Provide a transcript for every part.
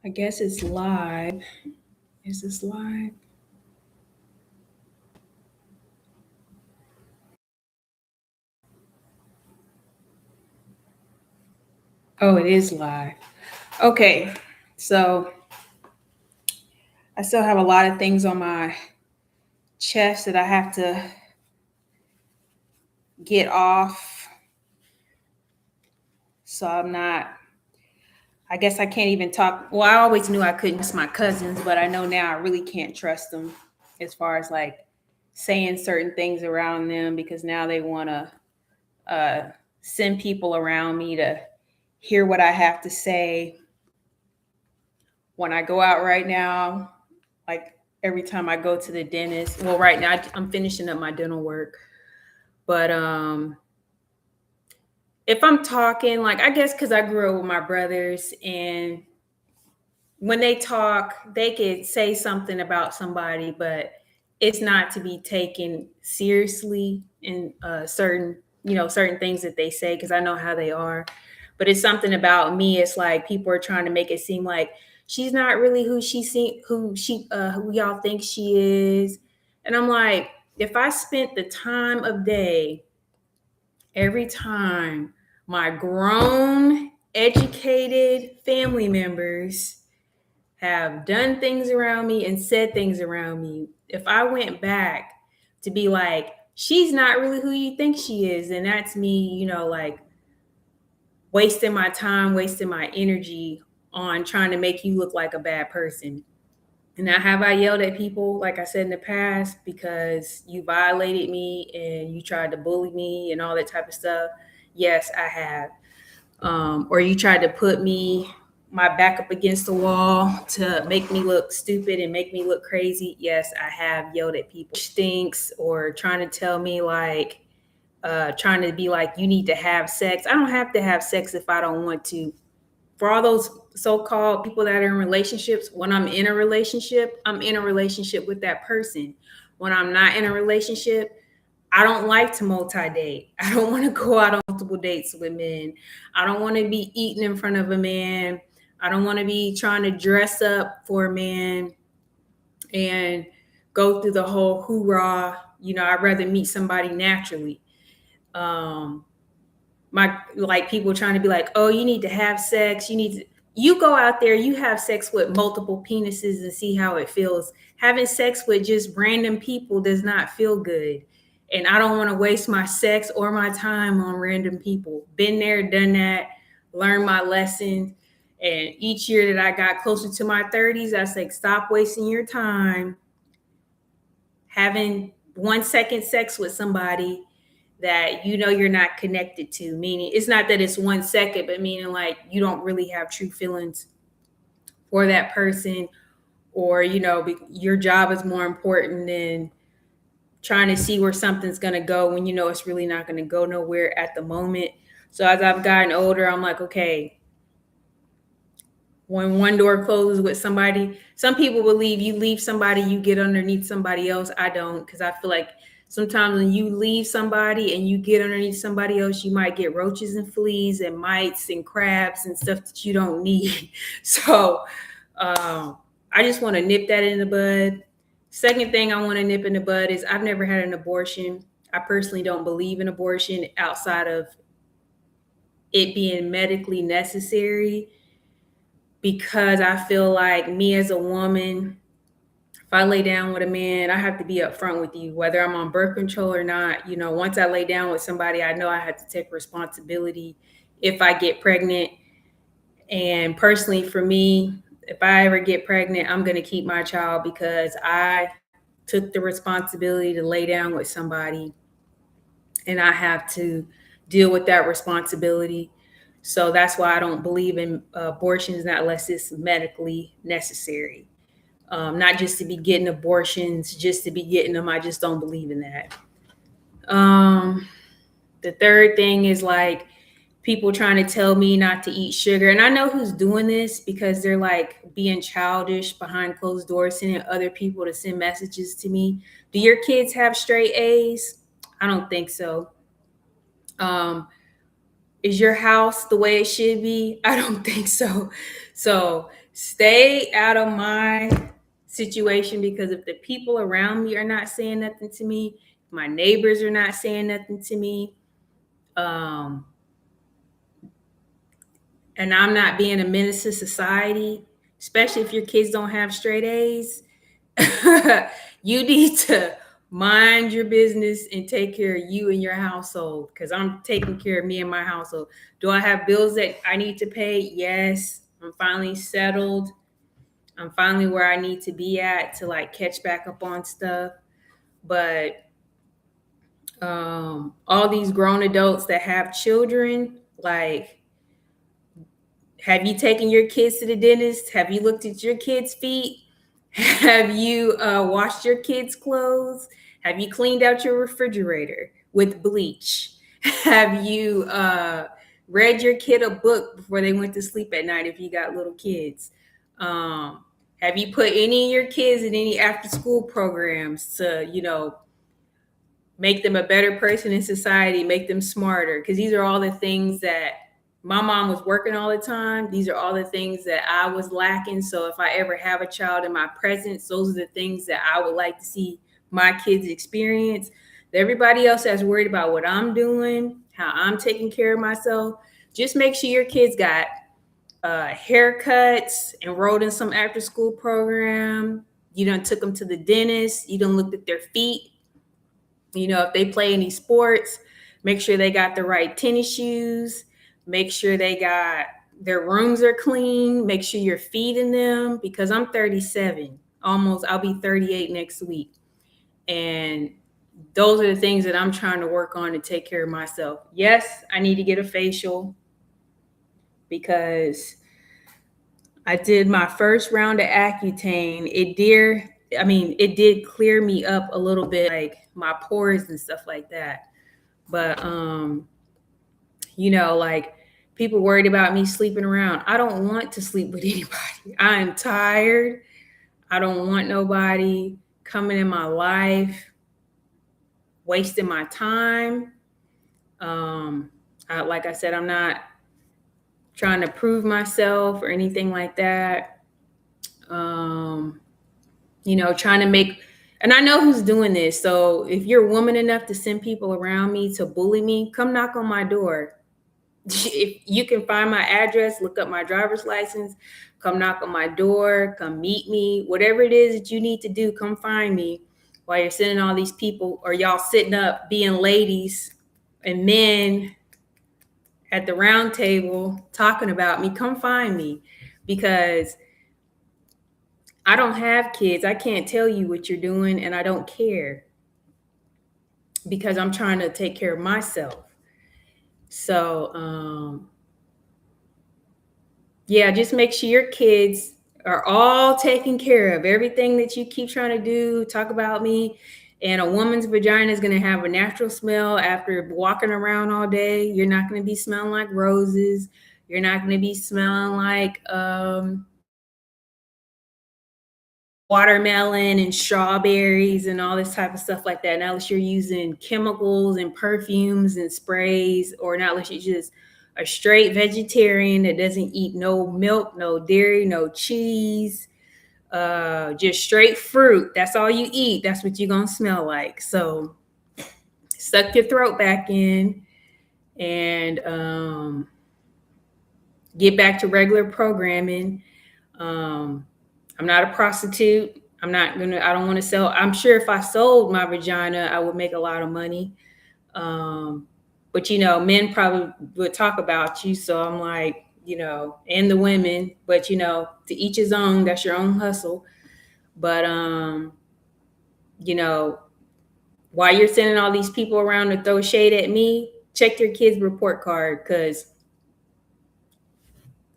I guess it's live. Is this live? Oh, it is live. Okay. So I still have a lot of things on my chest that I have to get off. So I guess I can't even talk. Well, I always knew I couldn't trust my cousins, but I know now I really can't trust them as far as like saying certain things around them because now they want to uh, send people around me to hear what I have to say when I go out right now. Like every time I go to the dentist. Well, right now I'm finishing up my dental work, but if I'm talking, like I guess because I grew up with my brothers, and when they talk, they could say something about somebody, but it's not to be taken seriously in certain things that they say because I know how they are. But it's something about me. It's like people are trying to make it seem like she's not really who y'all think she is, and I'm like, if I spent the time of day every time my grown, educated family members have done things around me and said things around me, if I went back to be like, she's not really who you think she is, and that's me, like wasting my time, wasting my energy on trying to make you look like a bad person. And now, have I yelled at people, like I said in the past, because you violated me and you tried to bully me and all that type of stuff? Yes, I have. Or you tried to put my back up against the wall to make me look stupid and make me look crazy. Yes, I have yelled at people. Stinks, or trying to tell me like, trying to be like, you need to have sex. I don't have to have sex if I don't want to. For all those so-called people that are in relationships, when I'm in a relationship with that person. When I'm not in a relationship, I don't like to multi-date. I don't want to go out on multiple dates with men. I don't want to be eating in front of a man. I don't want to be trying to dress up for a man and go through the whole hoorah. I'd rather meet somebody naturally. Um, my like people trying to be like, oh, you need to have sex. You go out there, you have sex with multiple penises and see how it feels. Having sex with just random people does not feel good. And I don't want to waste my sex or my time on random people. Been there, done that, learned my lessons. And each year that I got closer to my 30s, I said, stop wasting your time having 1 second sex with somebody that you're not connected to. Meaning, it's not that it's 1 second, but meaning like you don't really have true feelings for that person, or your job is more important than trying to see where something's going to go when it's really not going to go nowhere at the moment. So as I've gotten older, I'm like, okay, when one door closes with somebody, some people believe you leave somebody, you get underneath somebody else. I don't, because I feel like sometimes when you leave somebody and you get underneath somebody else, you might get roaches and fleas and mites and crabs and stuff that you don't need. So I just want to nip that in the bud. Second thing I want to nip in the bud is I've never had an abortion. I personally don't believe in abortion outside of it being medically necessary, because I feel like me as a woman, if I lay down with a man, I have to be upfront with you, whether I'm on birth control or not. Once I lay down with somebody, I know I have to take responsibility if I get pregnant. And personally, for me, if I ever get pregnant, I'm going to keep my child because I took the responsibility to lay down with somebody, and I have to deal with that responsibility. So that's why I don't believe in abortions, not unless it's medically necessary. Not just to be getting abortions, just to be getting them. I just don't believe in that. Um, the third thing is like people trying to tell me not to eat sugar. And I know who's doing this because they're like being childish behind closed doors, sending other people to send messages to me. Do your kids have straight A's? I don't think so. Um, is your house the way it should be? I don't think so. So stay out of my situation, because if the people around me are not saying nothing to me, my neighbors are not saying nothing to me, um, and I'm not being a menace to society, especially if your kids don't have straight A's, you need to mind your business and take care of you and your household, because I'm taking care of me and my household. Do I have bills that I need to pay? Yes. I'm finally settled. I'm finally where I need to be at to like catch back up on stuff. But all these grown adults that have children, like, have you taken your kids to the dentist? Have you looked at your kids' feet? Have you washed your kids' clothes? Have you cleaned out your refrigerator with bleach? Have you read your kid a book before they went to sleep at night if you got little kids? Have you put any of your kids in any after school programs to, make them a better person in society, make them smarter? Because these are all the things that my mom was working all the time. These are all the things that I was lacking. So if I ever have a child in my presence, those are the things that I would like to see my kids experience. Everybody else that's worried about what I'm doing, how I'm taking care of myself, just make sure your kids got haircuts, enrolled in some after school program. You done took them to the dentist. You done looked at their feet. If they play any sports, make sure they got the right tennis shoes. Make sure they got their rooms are clean. Make sure you're feeding them, because I'm 37. Almost, I'll be 38 next week. And those are the things that I'm trying to work on to take care of myself. Yes, I need to get a facial, because I did my first round of Accutane. It did clear me up a little bit, like my pores and stuff like that. But like, people worried about me sleeping around. I don't want to sleep with anybody. I am tired. I don't want nobody coming in my life, wasting my time. Like I said, I'm not trying to prove myself or anything like that. Trying to make, and I know who's doing this. So if you're woman enough to send people around me to bully me, come knock on my door. If you can find my address, look up my driver's license, come knock on my door, come meet me, whatever it is that you need to do, come find me while you're sending all these people, or y'all sitting up being ladies and men at the round table talking about me. Come find me, because I don't have kids. I can't tell you what you're doing, and I don't care, because I'm trying to take care of myself. So, yeah, just make sure your kids are all taken care of. Everything that you keep trying to do, talk about me. And a woman's vagina is going to have a natural smell after walking around all day. You're not going to be smelling like roses. You're not going to be smelling like watermelon and strawberries and all this type of stuff like that. Not unless you're using chemicals and perfumes and sprays, or not unless you're just a straight vegetarian that doesn't eat no milk, no dairy, no cheese, just straight fruit. That's all you eat. That's what you're gonna smell like. So suck your throat back in and get back to regular programming. I'm not a prostitute. I don't want to sell. I'm sure if I sold my vagina, I would make a lot of money. But men probably would talk about you. So I'm like, and the women, but to each his own. That's your own hustle. But while you're sending all these people around to throw shade at me, check your kid's report card, because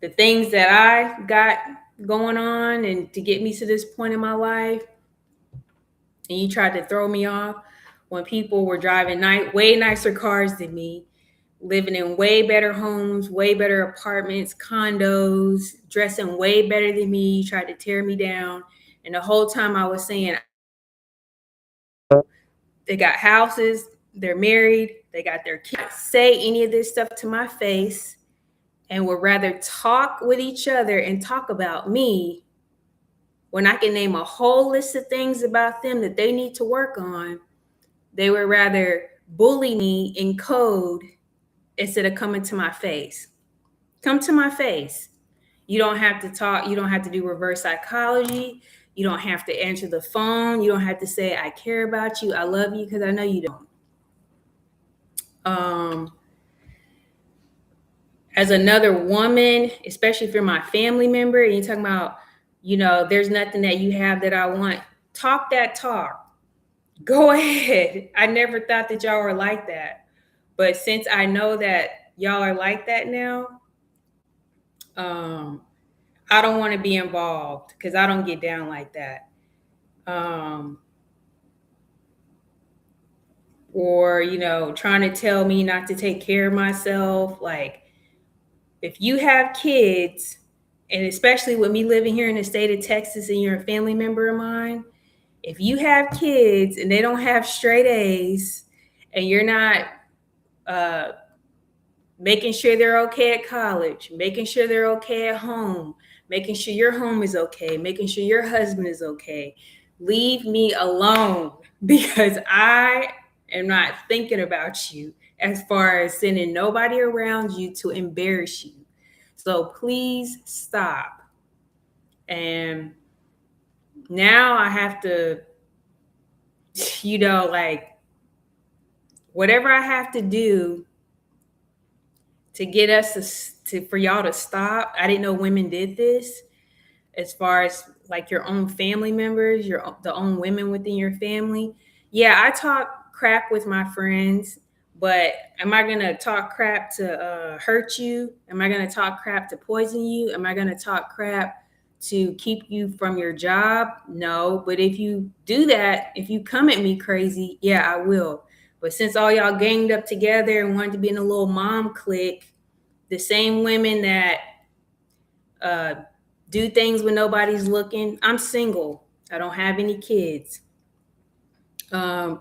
the things that I got going on and to get me to this point in my life, and you tried to throw me off when people were driving way nicer cars than me, living in way better homes, way better apartments, condos, dressing way better than me. You tried to tear me down. And the whole time I was saying, they got houses, they're married, they got their kids. Say any of this stuff to my face, and would rather talk with each other and talk about me when I can name a whole list of things about them that they need to work on. They would rather bully me in code instead of coming to my face. Come to my face. You don't have to talk. You don't have to do reverse psychology. You don't have to answer the phone. You don't have to say, I care about you. I love you, because I know you don't. As another woman, especially if you're my family member and you're talking about, there's nothing that you have that I want, talk that talk. Go ahead. I never thought that y'all were like that. But since I know that y'all are like that now, I don't want to be involved because I don't get down like that. Or, trying to tell me not to take care of myself. Like, if you have kids, and especially with me living here in the state of Texas and you're a family member of mine, if you have kids and they don't have straight A's and you're not making sure they're okay at college, making sure they're okay at home, making sure your home is okay, making sure your husband is okay, leave me alone, because I am not thinking about you as far as sending nobody around you to embarrass you. So please stop. And now I have to, like, whatever I have to do to get us for y'all to stop. I didn't know women did this, as far as like your own family members, the own women within your family. Yeah, I talk crap with my friends, but am I gonna talk crap to hurt you? Am I gonna talk crap to poison you? Am I gonna talk crap to keep you from your job? No. But if you do that, if you come at me crazy, yeah, I will. But since all y'all ganged up together and wanted to be in a little mom clique, the same women that do things when nobody's looking. I'm single. I don't have any kids. I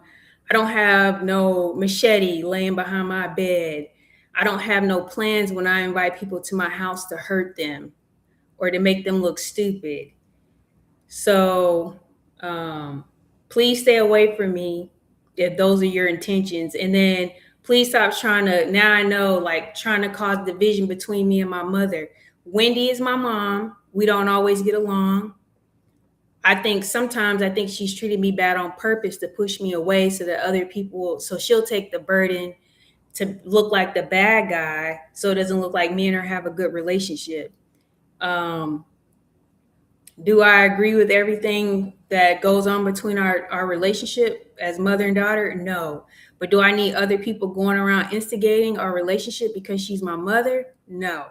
don't have no machete laying behind my bed. I don't have no plans when I invite people to my house to hurt them or to make them look stupid. So please stay away from me if those are your intentions. And then please stop trying to, now I know, like, trying to cause division between me and my mother. Wendy is my mom. We don't always get along. I think she's treated me bad on purpose to push me away so that other people, so she'll take the burden to look like the bad guy so it doesn't look like me and her have a good relationship. Do I agree with everything that goes on between our relationship as mother and daughter? No. But do I need other people going around instigating our relationship because she's my mother? No.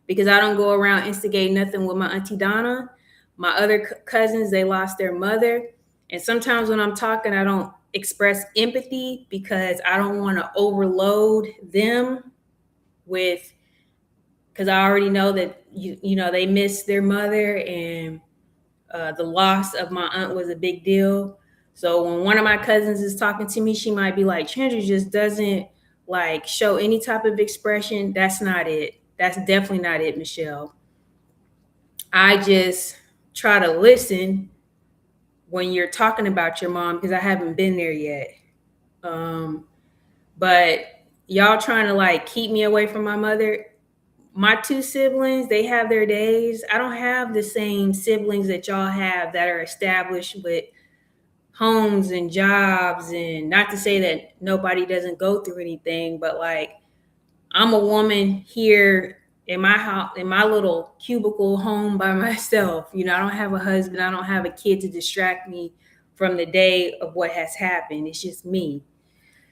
Because I don't go around instigating nothing with my Auntie Donna. My other cousins, they lost their mother. And sometimes when I'm talking, I don't express empathy because I don't want to overload them with, because I already know that they miss their mother, and the loss of my aunt was a big deal. So when one of my cousins is talking to me, she might be like, Chandra just doesn't like show any type of expression. That's not it. That's definitely not it, Michelle. I just try to listen when you're talking about your mom because I haven't been there yet. But y'all trying to like keep me away from my mother. My two siblings, they have their days. I don't have the same siblings that y'all have that are established with homes and jobs. And not to say that nobody doesn't go through anything, but like, I'm a woman here in my house, in my little cubicle home by myself. I don't have a husband. I don't have a kid to distract me from the day of what has happened. It's just me.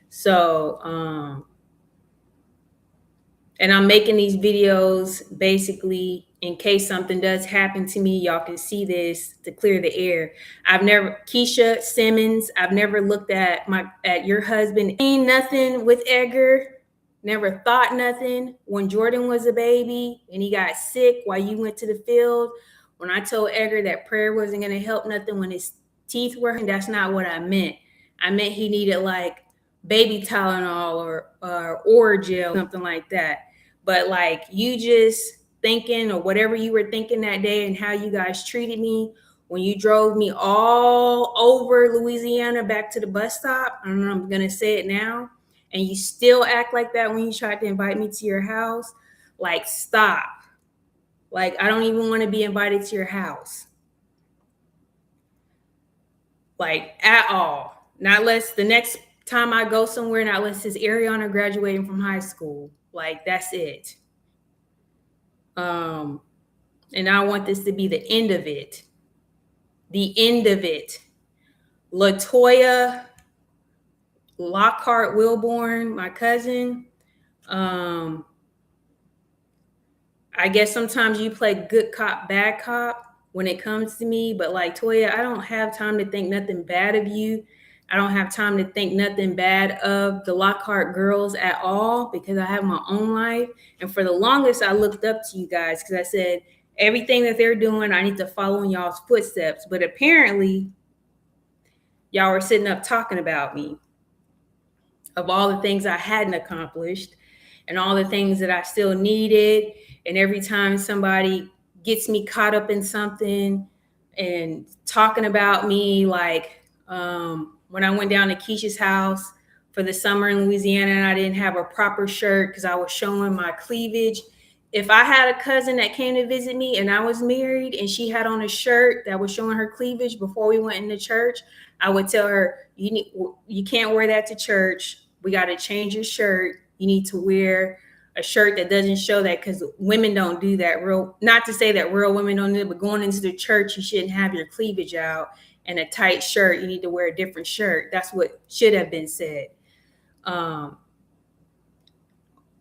So, and I'm making these videos basically in case something does happen to me, y'all can see this to clear the air. Keisha Simmons, I've never looked at your husband. Ain't nothing with Edgar. Never thought nothing. When Jordan was a baby and he got sick while you went to the field, when I told Edgar that prayer wasn't going to help nothing when his teeth were hurting, that's not what I meant. I meant he needed like baby Tylenol or Orajel, something like that. But like you just thinking or whatever you were thinking that day and how you guys treated me when you drove me all over Louisiana back to the bus stop, I'm going to say it now, and you still act like that when you tried to invite me to your house, like stop. Like I don't even want to be invited to your house. Like at all. Not less the next time I go somewhere, not less is Ariana graduating from high school. Like that's it. And I want this to be the end of it. The end of it. Latoya Lockhart Wilborn, my cousin. I guess sometimes you play good cop, bad cop when it comes to me, but like Toya, I don't have time to think nothing bad of you. I don't have time to think nothing bad of the Lockhart girls at all because I have my own life. And for the longest, I looked up to you guys because I said, everything that they're doing, I need to follow in y'all's footsteps. But apparently, y'all were sitting up talking about me, of all the things I hadn't accomplished and all the things that I still needed. And every time somebody gets me caught up in something and talking about me, like when I went down to Keisha's house for the summer in Louisiana and I didn't have a proper shirt because I was showing my cleavage. If I had a cousin that came to visit me and I was married and she had on a shirt that was showing her cleavage before we went into church, I would tell her, you can't wear that to church. We got to change your shirt. You need to wear a shirt that doesn't show that because women don't do that. Not to say that real women don't do it, but going into the church, you shouldn't have your cleavage out and a tight shirt. You need to wear a different shirt. That's what should have been said.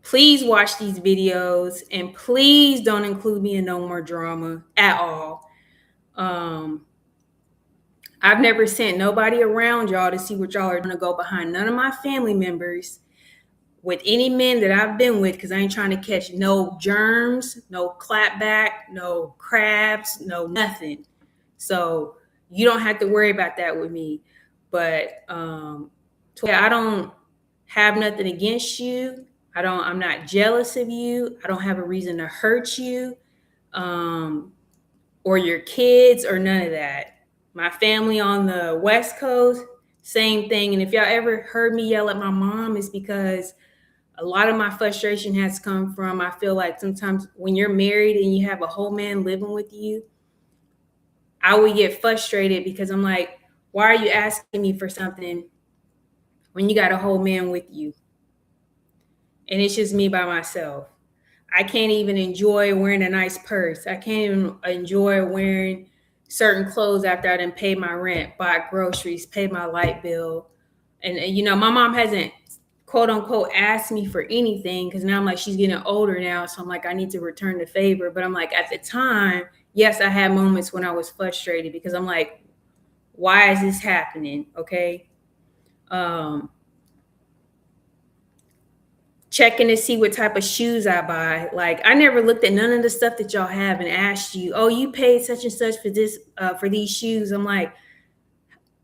Please watch these videos and please don't include me in no more drama at all. I've never sent nobody around y'all to see what y'all are going to go behind. None of my family members with any men that I've been with, because I ain't trying to catch no germs, no clapback, no crabs, no nothing. So you don't have to worry about that with me. But I don't have nothing against you. I'm not jealous of you. I don't have a reason to hurt you or your kids or none of that. My family on the West Coast, same thing. And if y'all ever heard me yell at my mom, it's because a lot of my frustration has come from, I feel like sometimes when you're married and you have a whole man living with you, I would get frustrated because I'm like, why are you asking me for something when you got a whole man with you? And it's just me by myself. I can't even enjoy wearing a nice purse. I can't even enjoy wearing certain clothes after I done paid my rent, bought groceries, paid my light bill. And my mom hasn't quote unquote asked me for anything because now I'm like, she's getting older now. So I'm like, I need to return the favor. But I'm like, at the time, yes, I had moments when I was frustrated because I'm like, why is this happening? Okay. Checking to see what type of shoes I buy. Like I never looked at none of the stuff that y'all have and asked you, oh, you paid such and such for this, for these shoes. I'm like,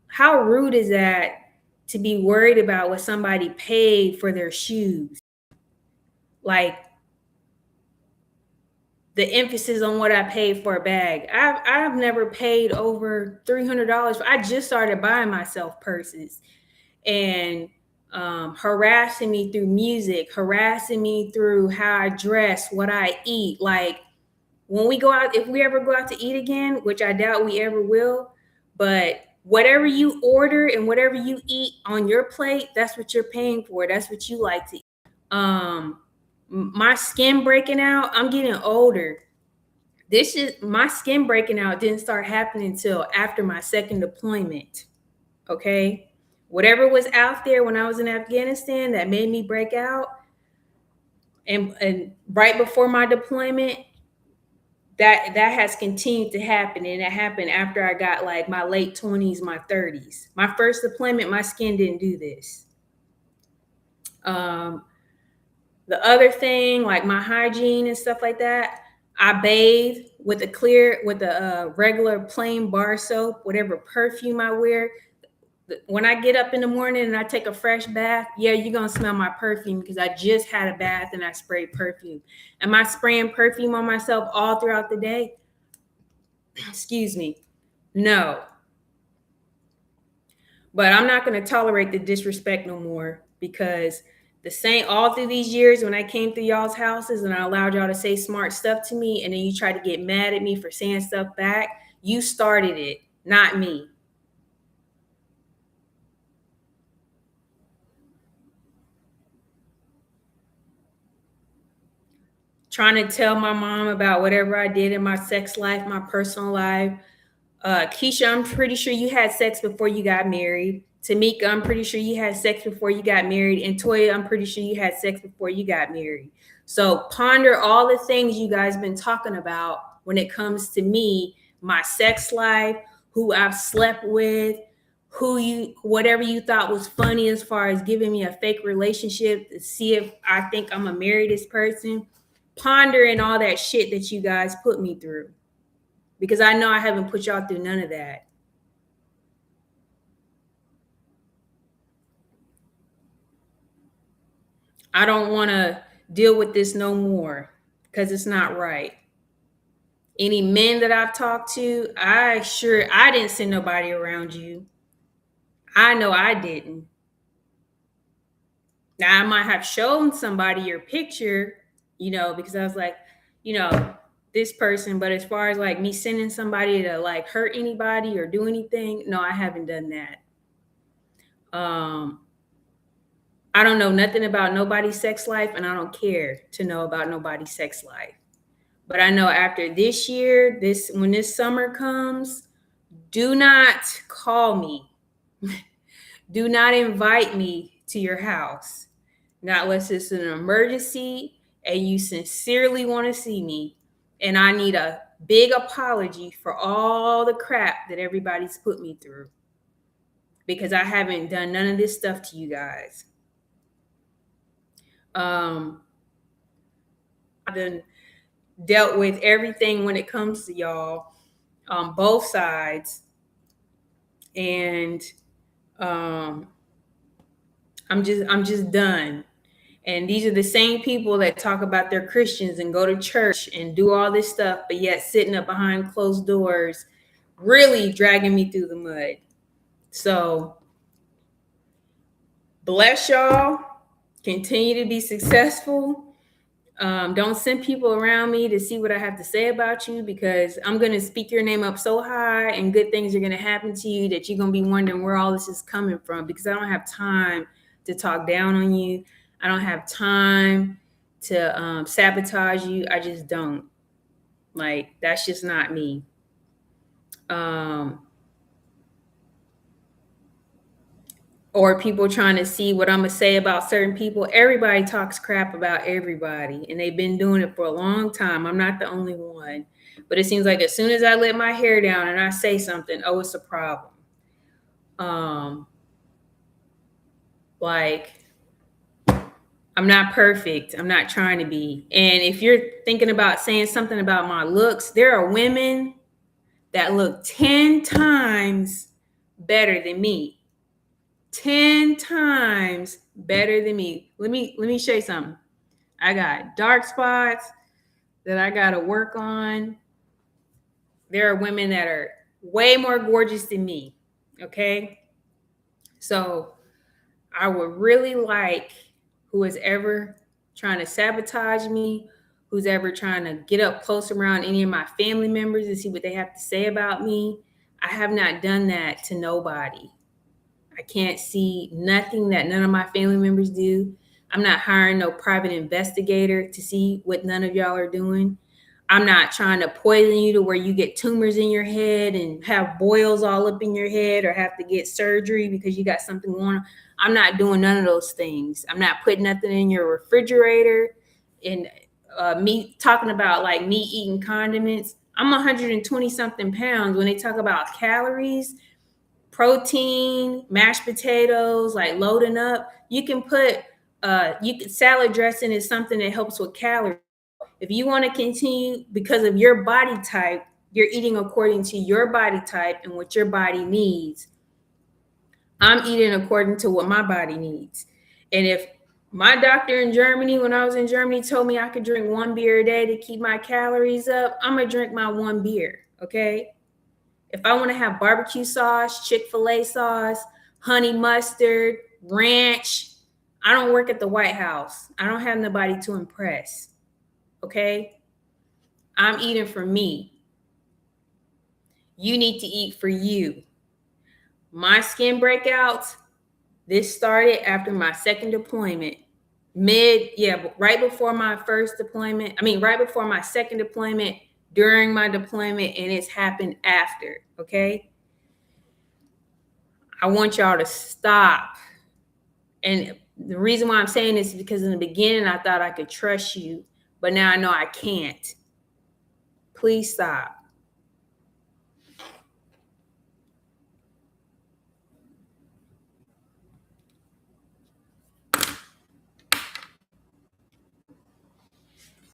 how rude is that to be worried about what somebody paid for their shoes? Like the emphasis on what I paid for a bag. I've never paid over $300. I just started buying myself purses and harassing me through music, harassing me through how I dress, what I eat. Like when we go out, if we ever go out to eat again, which I doubt we ever will, but whatever you order and whatever you eat on your plate, that's what you're paying for. That's what you like to eat. My skin breaking out, I'm getting older. My skin breaking out didn't start happening until after my second deployment. Okay. Whatever was out there when I was in Afghanistan that made me break out, and right before my deployment, that has continued to happen. And it happened after I got like my late 20s, my 30s. My first deployment, my skin didn't do this. The other thing, like my hygiene and stuff like that, I bathe with a regular plain bar soap, whatever perfume I wear. When I get up in the morning and I take a fresh bath, yeah, you're going to smell my perfume because I just had a bath and I sprayed perfume. Am I spraying perfume on myself all throughout the day? Excuse me. No. But I'm not going to tolerate the disrespect no more, because the same all through these years when I came through y'all's houses and I allowed y'all to say smart stuff to me, and then you tried to get mad at me for saying stuff back, you started it, not me. Trying to tell my mom about whatever I did in my sex life, my personal life. Keisha, I'm pretty sure you had sex before you got married. Tamika, I'm pretty sure you had sex before you got married. And Toya, I'm pretty sure you had sex before you got married. So ponder all the things you guys been talking about when it comes to me, my sex life, who I've slept with, whatever you thought was funny as far as giving me a fake relationship to see if I think I'm gonna marry this person. Pondering all that shit that you guys put me through, because I know I haven't put y'all through none of that. I don't want to deal with this no more because it's not right. Any men that I've talked to, I didn't send nobody around you. I know I didn't. Now I might have shown somebody your picture, because I was like, you know, this person, but as far as like me sending somebody to like hurt anybody or do anything, no, I haven't done that. Um I don't know nothing about nobody's sex life, and I don't care to know about nobody's sex life. But I know after this year, when this summer comes, do not call me. Do not invite me to your house. Not unless it's an emergency and you sincerely want to see me. And I need a big apology for all the crap that everybody's put me through, because I haven't done none of this stuff to you guys. I've been dealt with everything when it comes to y'all on both sides, and um, I'm just done. And these are the same people that talk about they're Christians and go to church and do all this stuff, but yet sitting up behind closed doors, really dragging me through the mud. So bless y'all. Continue to be successful. Don't send people around me to see what I have to say about you, because I'm going to speak your name up so high and good things are going to happen to you that you're going to be wondering where all this is coming from, because I don't have time to talk down on you. I don't have time to sabotage you. I just don't. Like, that's just not me. Or people trying to see what I'm going to say about certain people. Everybody talks crap about everybody, and they've been doing it for a long time. I'm not the only one. But it seems like as soon as I let my hair down and I say something, oh, it's a problem. Like, I'm not perfect. I'm not trying to be. And if you're thinking about saying something about my looks, there are women that look 10 times better than me. 10 times better than me. Let me show you something. I got dark spots that I got to work on. There are women that are way more gorgeous than me. Okay. So I would really like, who is ever trying to sabotage me, who's ever trying to get up close around any of my family members to see what they have to say about me. I have not done that to nobody. I can't see nothing that none of my family members do. I'm not hiring no private investigator to see what none of y'all are doing. I'm not trying to poison you to where you get tumors in your head and have boils all up in your head or have to get surgery because you got something going on. I'm not doing none of those things. I'm not putting nothing in your refrigerator. And me talking about like me eating condiments. I'm 120 something pounds. When they talk about calories, protein, mashed potatoes, like loading up, you can put salad dressing is something that helps with calories. If you want to continue because of your body type, you're eating according to your body type and what your body needs. I'm eating according to what my body needs. And if my doctor in Germany, when I was in Germany, told me I could drink 1 beer a day to keep my calories up, I'm going to drink my 1 beer. Okay. If I want to have barbecue sauce, Chick-fil-A sauce, honey mustard, ranch, I don't work at the White House. I don't have nobody to impress. Okay. I'm eating for me. You need to eat for you. My skin breakouts, this started after my second deployment. Right before my first deployment. Right before my second deployment, during my deployment, and it's happened after. Okay. I want y'all to stop. And the reason why I'm saying this is because in the beginning, I thought I could trust you, but now I know I can't. Please stop.